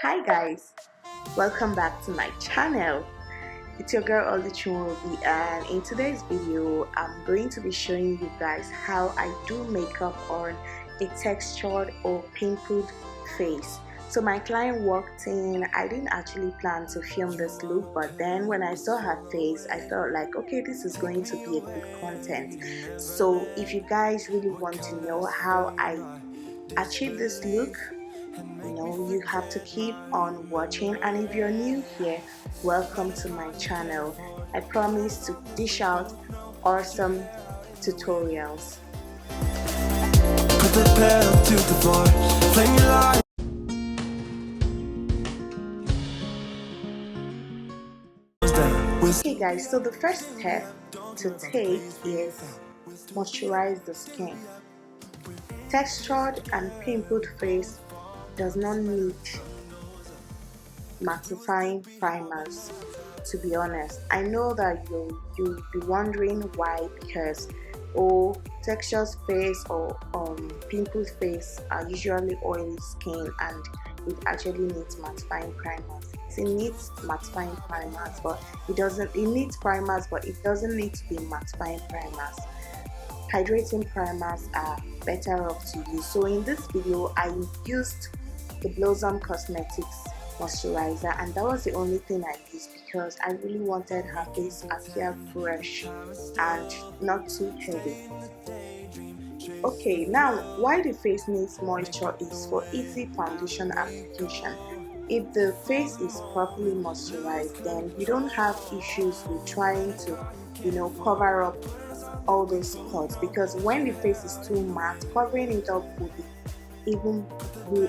Hi guys, welcome back to my channel. It's your girl Oluchimobi, and in today's video I'm going to be showing you guys how I do makeup on a textured or pimpled face. So my client walked in. I didn't actually plan to film this look, but then when I saw her face I felt like, okay, this is going to be a good content. So if you guys really want to know how I achieve this look, you have to keep on watching. And if you're new here, welcome to my channel. I promise to dish out awesome tutorials. Put the pedal to the floor, flame your light. Okay guys, so the first step to take is moisturize the skin. Textured and pimpled face does not need mattifying primers, to be honest. I know that you'll be wondering why, because textured face or pimpled face are usually oily skin and it actually needs mattifying primers. It needs mattifying primers, but it needs primers, but it doesn't need to be mattifying primers. Hydrating primers are better off to use. So in this video I used the Dabelcosmetics moisturizer, and that was the only thing I used because I really wanted her face to appear fresh and not too heavy. Okay, now why the face needs moisture is for easy foundation application. If the face is properly moisturized, then you don't have issues with trying to cover up all those spots, because when the face is too matte, covering it up will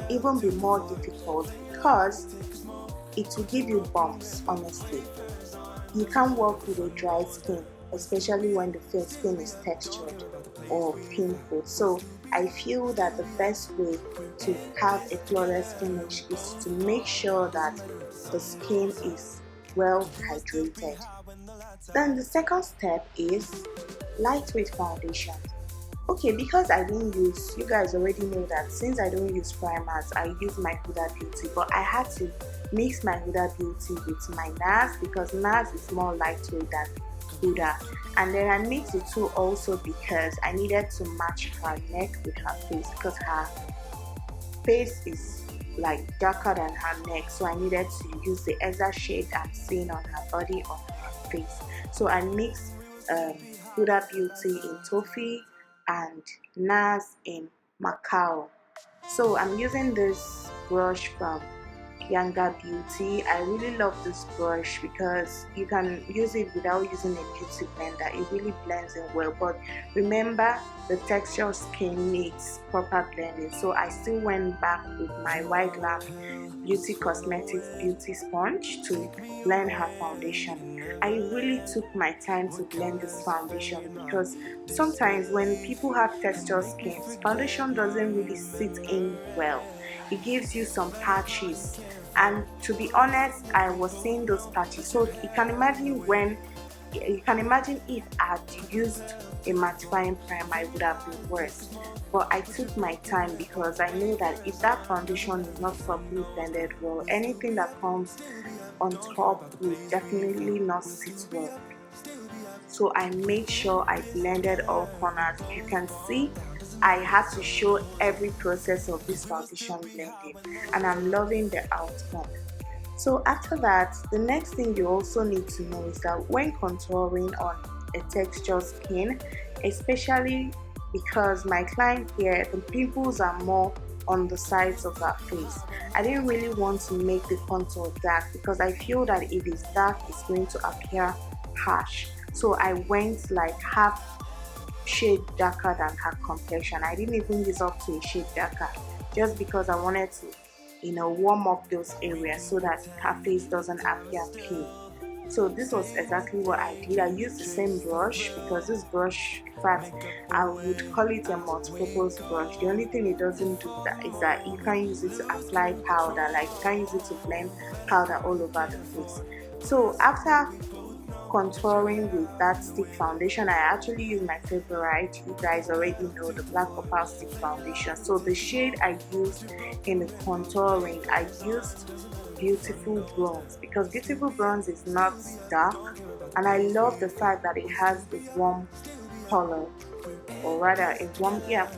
even be more difficult because it will give you bumps. Honestly, you can't work with a dry skin, especially when the face skin is textured or pimpled. So I feel that the best way to have a flawless finish is to make sure that the skin is well hydrated. Then the second step is lightweight foundation. Okay, because I didn't use, you guys already know that since I don't use primers, I use my Hudabeauty, but I had to mix my Hudabeauty with my Nars because Nars is more lightweight than Huda, and then I mixed the two also because I needed to match her neck with her face, because her face is like darker than her neck, so I needed to use the exact shade I'm seeing on her body on her face. So I mixed Hudabeauty in Toffee and Nars in Macao. So I'm using this brush from Yangabeauty. I really love this brush because you can use it without using a beauty blender. It really blends in well, but remember, the texture skin needs proper blending. So I still went back with my White Lamp Beauty Cosmetics beauty sponge to blend her foundation. I really took my time to blend this foundation because sometimes when people have textured skin, foundation doesn't really sit in well. It gives you some patches, and to be honest, I was seeing those patches. So you can imagine if I had used a mattifying primer, it would have been worse. But I took my time because I know that if that foundation is not properly blended well, anything that comes on top will definitely not sit well. So I made sure I blended all corners. You can see I had to show every process of this foundation blending, and I'm loving the outcome. So after that, the next thing you also need to know is that when contouring on a textured skin, especially because my client here, the pimples are more on the sides of her face, I didn't really want to make the contour dark because I feel that if it's dark, it's going to appear harsh. So I went like half shade darker than her complexion. I didn't even use up to a shade darker just because I wanted to warm up those areas so that her face doesn't appear pale. So this was exactly what I did. I used the same brush because this brush, in fact, I would call it a multi-purpose brush. The only thing it doesn't do is that you can use it to apply powder, like you can use it to blend powder all over the face. So after contouring with that stick foundation, I actually use my favorite. You guys already know, the Black Opal Stick Foundation. So the shade I used in the contouring, I used Beautiful Bronze, because Beautiful Bronze is not dark, and I love the fact that it has a warm color, or rather a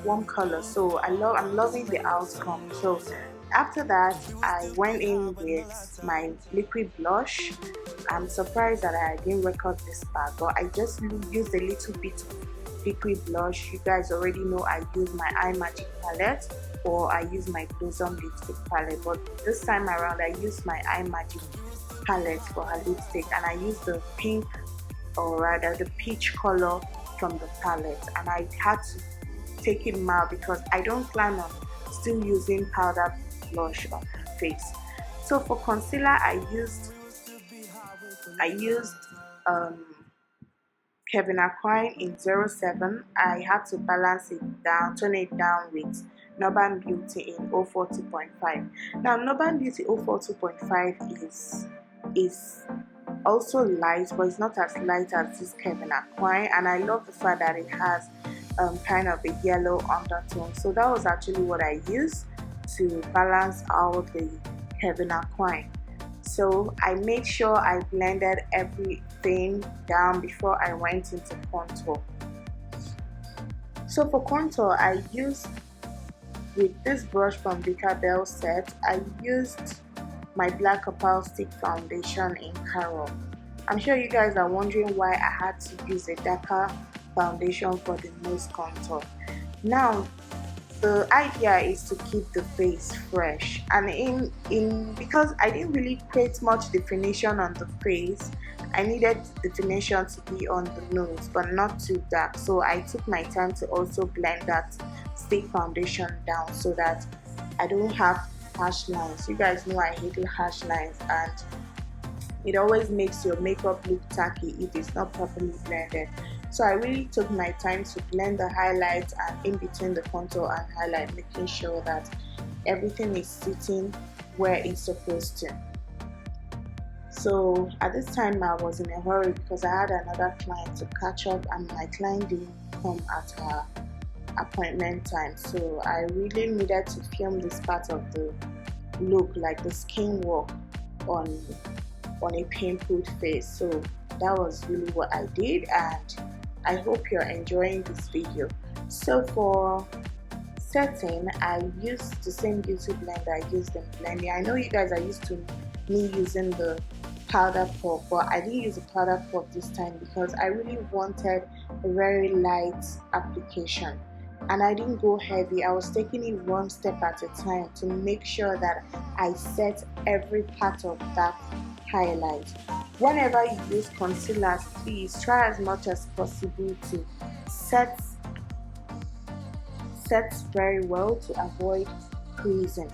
warm color. So I'm loving the outcome. So after that, I went in with my liquid blush. I'm surprised that I didn't record this part, but I just used a little bit of liquid blush. You guys already know I use my Eye Magic palette, or I use my Blossom lipstick palette, but this time around I used my Eye Magic palette for her lipstick, and I used the pink, or rather the peach color from the palette, and I had to take it mild because I don't plan on still using powder blush on my face. So for concealer, I used Kevin Aucoin in 07. I had to balance it down, tone it down with Nubanbeauty in 042.5. Now Nubanbeauty 042.5 is also light, but it's not as light as this Kevin Aucoin, and I love the fact that it has kind of a yellow undertone. So that was actually what I used to balance out the Kevin Aucoin. So I made sure I blended everything down before I went into contour. So for contour, I used, with this brush from Dabelcosmetics set, I used my Black Opal Stick Foundation in Carol. I'm sure you guys are wondering why I had to use a darker foundation for the nose contour. Now the idea is to keep the face fresh, and because I didn't really create much definition on the face, I needed definition to be on the nose but not too dark. So I took my time to also blend that stick foundation down so that I don't have harsh lines. You guys know I hate harsh lines, and it always makes your makeup look tacky if it's not properly blended. So I really took my time to blend the highlights and in between the contour and highlight, making sure that everything is sitting where it's supposed to. So at this time I was in a hurry because I had another client to catch up, and my client didn't come at her appointment time. So I really needed to film this part of the look, like the skin work on a pimpled face. So that was really what I did, and I hope you're enjoying this video. So for setting, I used the same beauty blender I used in blending. I know you guys are used to me using the powder puff, but I didn't use the powder puff this time because I really wanted a very light application, and I didn't go heavy. I was taking it one step at a time to make sure that I set every part of that highlight. Whenever you use concealer, please try as much as possible to set very well to avoid creasing.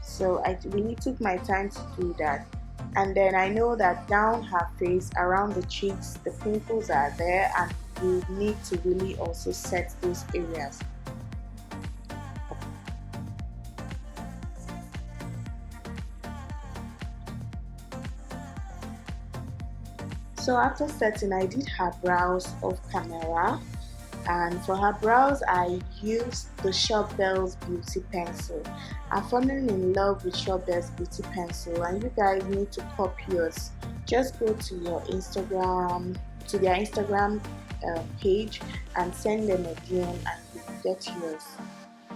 So I really took my time to do that. And then I know that down her face, around the cheeks, the pimples are there, and you need to really also set those areas. So after setting, I did her brows off camera, and for her brows I used the Shopbellabeauty pencil. I'm falling in love with Shopbellabeauty pencil, and you guys need to copy yours. Just go to your Instagram, to their Instagram page, and send them a DM and you get yours.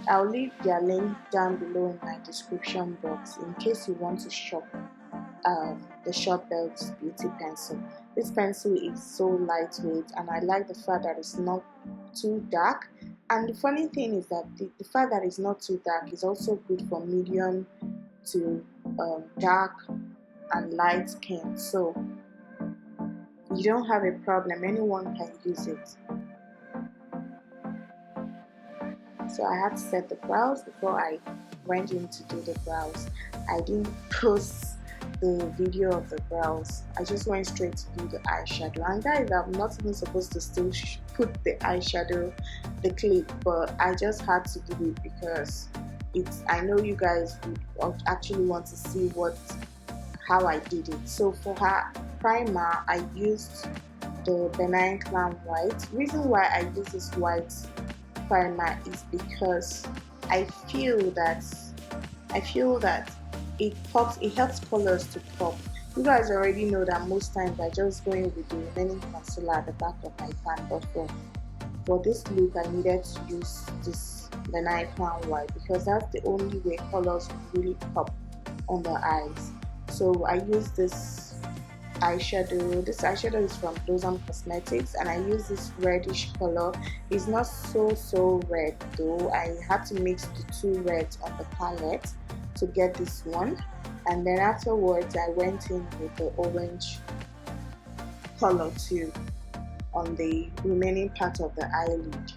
I'll leave their link down below in my description box in case you want to shop the Shopbellabeauty pencil. This pencil is so lightweight, and I like the fact that it's not too dark. And the funny thing is that the fact that it's not too dark is also good for medium to dark and light skin. So you don't have a problem, anyone can use it. So I had to set the brows before I went in to do the brows. I didn't post the video of the brows. I just went straight to do the eyeshadow. And guys, I'm not even supposed to still put the eyeshadow, the clip, but I just had to do it because I know you guys would actually want to see what how I did it. So for her primer, I used the Benign Clam White. Reason why I use this white primer is because I feel that it helps colors to pop. You guys already know that most times I just go in with the remaining concealer at the back of my pan, but for this look I needed to use this Benign Clam White because that's the only way colors really pop on the eyes. So I use this eyeshadow. This eyeshadow is from Cosmetics, and I use this reddish color. It's not so red though. I had to mix the two reds on the palette to get this one, and then afterwards I went in with the orange color too on the remaining part of the eyelid.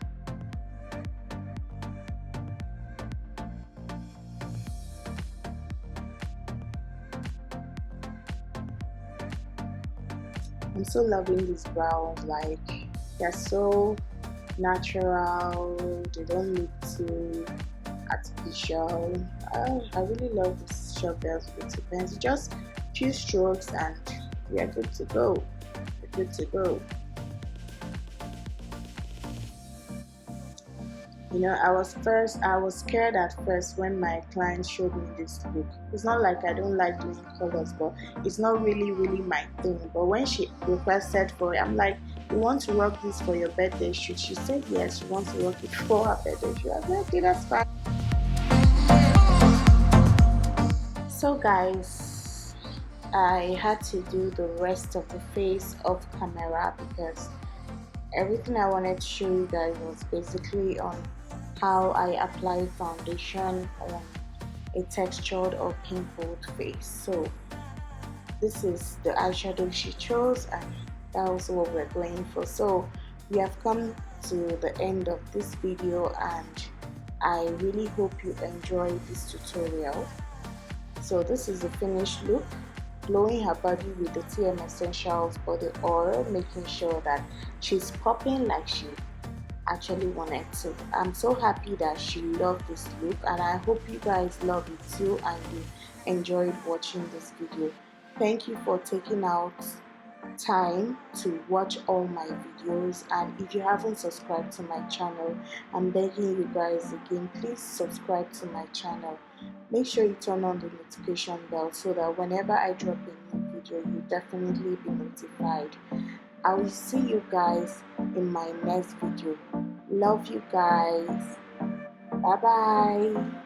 I'm so loving these brows, like they're so natural, they don't look too artificial. I really love this Shopbellabeauty pens. Just few strokes and we are good to go. We're good to go. You know, I was scared at first when my client showed me this look. It's not like I don't like doing colors, but it's not really my thing. But when she requested for it, I'm like, you want to rock this for your birthday shoot? She said yes, she wants to rock it for her birthday shoot. I was like, okay, that's fine. So guys, I had to do the rest of the face off camera because everything I wanted to show you guys was basically on how I apply foundation on a textured or pimpled face. So this is the eyeshadow she chose, and that was what we're going for. So we have come to the end of this video, and I really hope you enjoyed this tutorial. So this is the finished look, glowing her body with the Tmessentials body oil, making sure that she's popping like she actually wanted to. I'm so happy that she loved this look, and I hope you guys love it too and you enjoyed watching this video. Thank you for taking out time to watch all my videos, and if you haven't subscribed to my channel, I'm begging you guys again, please subscribe to my channel. Make sure you turn on the notification bell so that whenever I drop a new video, you'll definitely be notified. I will see you guys in my next video. Love you guys. Bye bye.